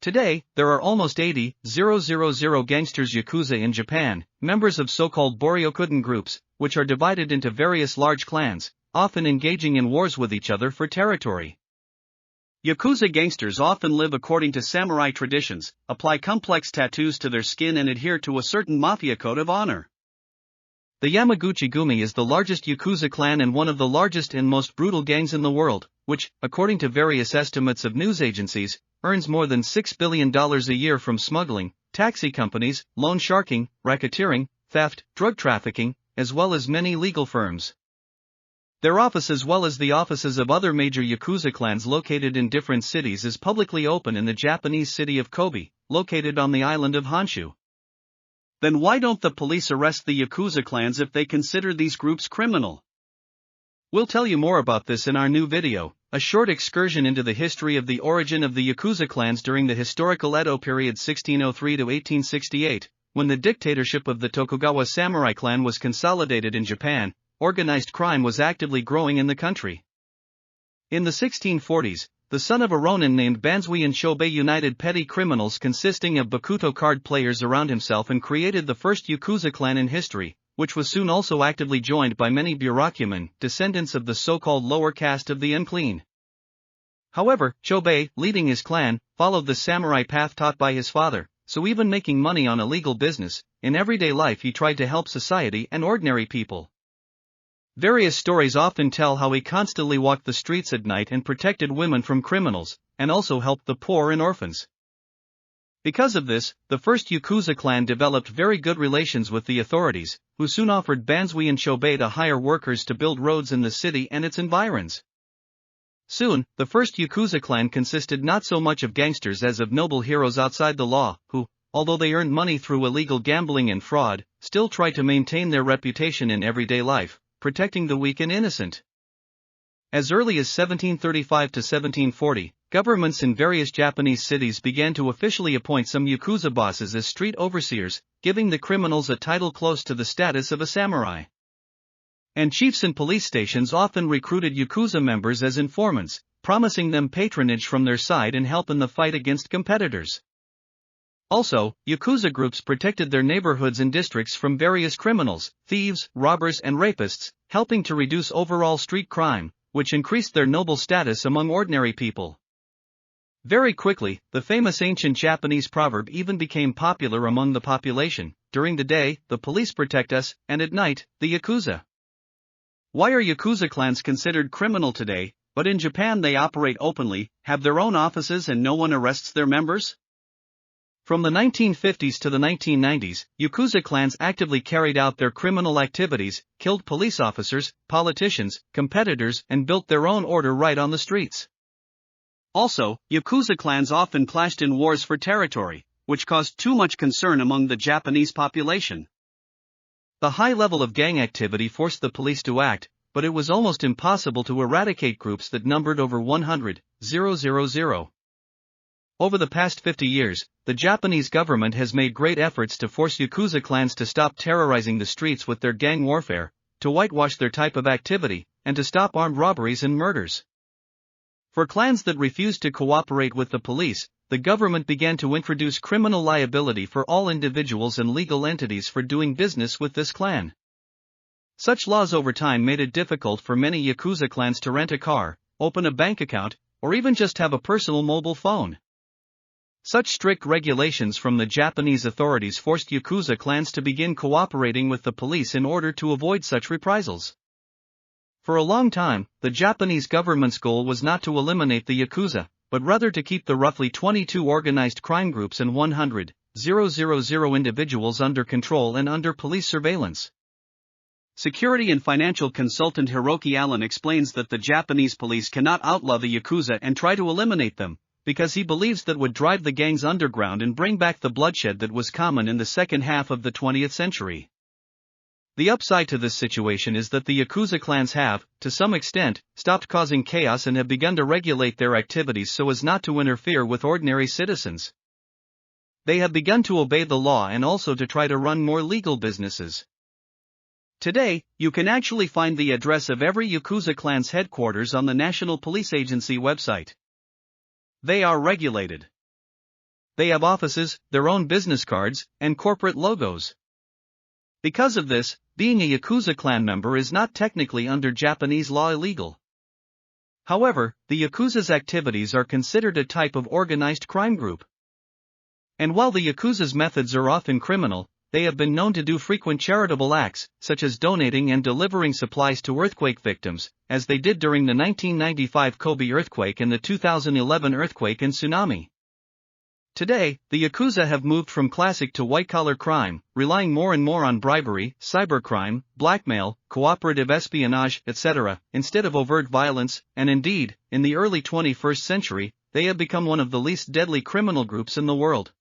Today, there are almost 80,000 gangsters Yakuza in Japan, members of so-called Boryokuden groups, which are divided into various large clans, often engaging in wars with each other for territory. Yakuza gangsters often live according to samurai traditions, apply complex tattoos to their skin and adhere to a certain Mafia code of honor. The Yamaguchi-gumi is the largest Yakuza clan and one of the largest and most brutal gangs in the world, which, according to various estimates of news agencies, earns more than $6 billion a year from smuggling, taxi companies, loan sharking, racketeering, theft, drug trafficking, as well as many legal firms. Their office as well as the offices of other major Yakuza clans located in different cities is publicly open in the Japanese city of Kobe, located on the island of Honshu. Then why don't the police arrest the Yakuza clans if they consider these groups criminal? We'll tell you more about this in our new video, a short excursion into the history of the origin of the Yakuza clans during the historical Edo period 1603 to 1868, when the dictatorship of the Tokugawa samurai clan was consolidated in Japan. Organized crime was actively growing in the country. In the 1640s, the son of a ronin named Banzui and Shobei united petty criminals consisting of Bakuto card players around himself and created the first Yakuza clan in history, which was soon also actively joined by many burokumen, descendants of the so-called lower caste of the unclean. However, Shobei, leading his clan, followed the samurai path taught by his father, so even making money on illegal business, in everyday life he tried to help society and ordinary people. Various stories often tell how he constantly walked the streets at night and protected women from criminals, and also helped the poor and orphans. Because of this, the first Yakuza clan developed very good relations with the authorities, who soon offered Banzui and Shobei to hire workers to build roads in the city and its environs. Soon, the first Yakuza clan consisted not so much of gangsters as of noble heroes outside the law, who, although they earned money through illegal gambling and fraud, still tried to maintain their reputation in everyday life, protecting the weak and innocent. As early as 1735 to 1740, governments in various Japanese cities began to officially appoint some Yakuza bosses as street overseers, giving the criminals a title close to the status of a samurai. And chiefs and police stations often recruited Yakuza members as informants, promising them patronage from their side and help in the fight against competitors. Also, Yakuza groups protected their neighborhoods and districts from various criminals, thieves, robbers and rapists, helping to reduce overall street crime, which increased their noble status among ordinary people. Very quickly, the famous ancient Japanese proverb even became popular among the population: during the day, the police protect us, and at night, the Yakuza. Why are Yakuza clans considered criminal today, but in Japan they operate openly, have their own offices and no one arrests their members? From the 1950s to the 1990s, Yakuza clans actively carried out their criminal activities, killed police officers, politicians, competitors, and built their own order right on the streets. Also, Yakuza clans often clashed in wars for territory, which caused too much concern among the Japanese population. The high level of gang activity forced the police to act, but it was almost impossible to eradicate groups that numbered over 100,000. Over the past 50 years, the Japanese government has made great efforts to force Yakuza clans to stop terrorizing the streets with their gang warfare, to whitewash their type of activity, and to stop armed robberies and murders. For clans that refused to cooperate with the police, the government began to introduce criminal liability for all individuals and legal entities for doing business with this clan. Such laws over time made it difficult for many Yakuza clans to rent a car, open a bank account, or even just have a personal mobile phone. Such strict regulations from the Japanese authorities forced Yakuza clans to begin cooperating with the police in order to avoid such reprisals. For a long time, the Japanese government's goal was not to eliminate the Yakuza, but rather to keep the roughly 22 organized crime groups and 100,000 individuals under control and under police surveillance. Security and financial consultant Hiroki Allen explains that the Japanese police cannot outlaw the Yakuza and try to eliminate them, because he believes that would drive the gangs underground and bring back the bloodshed that was common in the second half of the 20th century. The upside to this situation is that the Yakuza clans have, to some extent, stopped causing chaos and have begun to regulate their activities so as not to interfere with ordinary citizens. They have begun to obey the law and also to try to run more legal businesses. Today, you can actually find the address of every Yakuza clan's headquarters on the National Police Agency website. They are regulated. they have offices, their own business cards, and corporate logos. Because of this, being a Yakuza clan member is not technically under Japanese law illegal. However, the Yakuza's activities are considered a type of organized crime group. And while the Yakuza's methods are often criminal, they have been known to do frequent charitable acts, such as donating and delivering supplies to earthquake victims, as they did during the 1995 Kobe earthquake and the 2011 earthquake and tsunami. Today, the Yakuza have moved from classic to white-collar crime, relying more and more on bribery, cybercrime, blackmail, cooperative espionage, etc., instead of overt violence, and indeed, in the early 21st century, they have become one of the least deadly criminal groups in the world.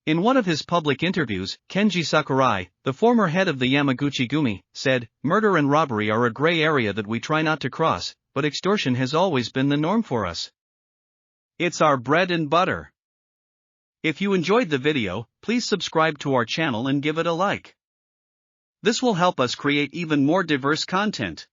In one of his public interviews, Kenji Sakurai, the former head of the Yamaguchi-gumi, said, "Murder and robbery are a gray area that we try not to cross, but extortion has always been the norm for us. It's our bread and butter." If you enjoyed the video, please subscribe to our channel and give it a like. This will help us create even more diverse content.